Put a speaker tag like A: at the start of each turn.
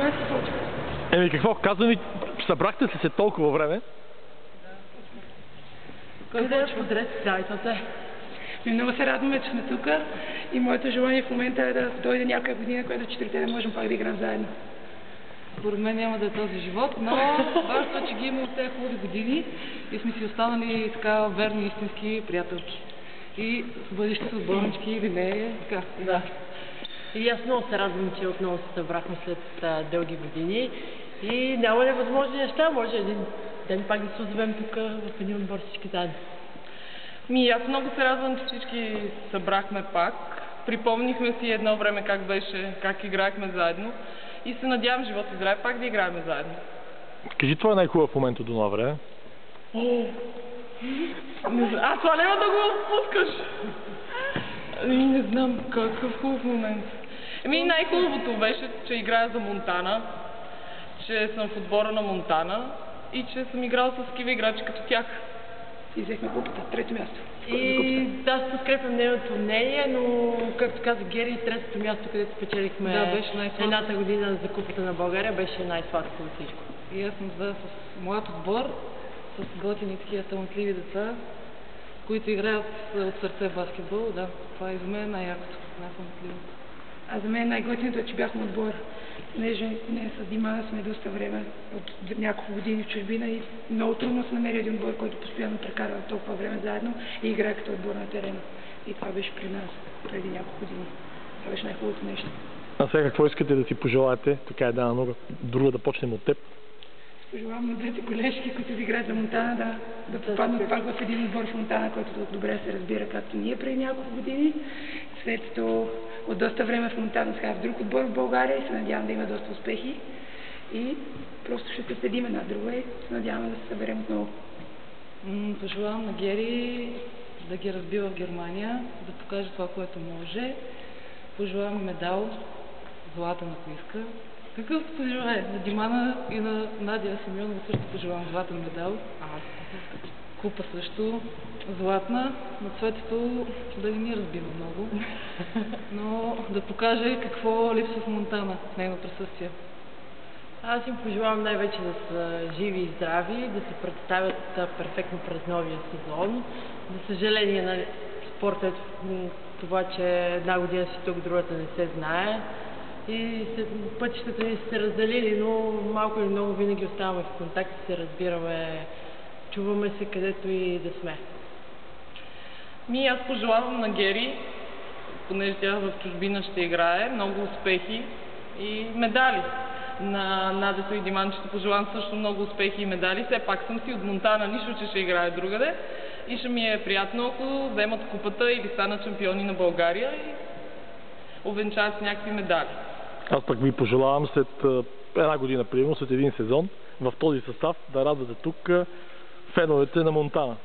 A: месеца почва.
B: Еми какво, казвам ви, събрахте се след толкова време?
A: Кой да е подред? Да, и това е. Много се радваме, че сме тук и моето желание в момента е да дойде някоя година, която четирите да можем пак да играем заедно.
C: Според мен няма да е този живот, но важното е, че ги има от тези хубави години и сме си останали така верни истински приятелки. И с бъдещите отборнички или не, така.
D: Да. И аз много се радвам, че отново се събрахме след дълги години и няма невъзможни неща, може един ден пак да се озовем тук в един отбор всички заедно.
C: Аз много се радвам, че всички събрахме пак. Припомнихме си едно време как беше, как играехме заедно и се надявам живот и здраве пак да играем заедно.
B: Кажи, това е най-хубав момент от това време.
C: Това няма да го отпускаш. Не знам какъв хубав момент. Най-хубавото беше, че играя за Монтана, че съм в отбора на Монтана и че съм играла с такива играчи като тях.
A: И взехме купата, трето място.
D: И аз подкрепям нейното мнение, но както каза Гери, третото място, където спечелихме едната година за купата на България, беше най-сладко от всичко.
C: И аз съм с моят отбор, с готини такива талантливи деца, които играят от сърце баскетбол. Да, това е за мен най-якото, най-талантливото.
A: А за мен най-готиното е, че бяхме отбор. Понеже не с Дима сме доста време, от няколко години в чужбина и много трудно се намери един отбор, който постоянно прекарва толкова време заедно и играе като отбор на терена. И това беше при нас преди няколко години. Това беше най-хубавото нещо.
B: А сега какво искате да си пожелаете? Така една нога, друга да почнем от теб.
A: Пожелавам на двете колежки, които играят за Монтана, да попаднат пак в един отбор в Монтана, който добре се разбира, както ние преди няколко години. След това от доста време в Монтана сега в друг отбор в България и се надявам да има доста успехи. И просто ще се следим една друга и се надяваме да се съберем отново.
C: Пожелавам на Гери да ги разбива в Германия, да покаже това, което може. Пожелавам медал, златен ако иска. Какъв пожелая? На Димана и на Надя Симеонова също пожелавам златен медал. Купа също златна. На Цветето да не ни разбива много, но да покаже какво липсва в Монтана, в нейно присъствие.
D: Аз им пожелавам най-вече да са живи и здрави, да се представят перфектно през новия сезон. За съжаление на спорта е това, че една година си тук, другата не се знае. И пътищата ни са се разделили, но малко или много винаги оставаме в контакт, се разбираме, чуваме се където и да сме.
C: Аз пожелавам на Гери, понеже тя в чужбина ще играе, много успехи и медали. На Надето и Диманчето пожелавам също много успехи и медали. Все пак съм си от Монтана, нищо, че ще играе другаде. И ще ми е приятно, ако вземат купата или станат шампиони на България и увенчават с някакви медали.
B: Аз пък ви пожелавам след една година, примерно, след един сезон, в този състав да радвате тук феновете на Монтана.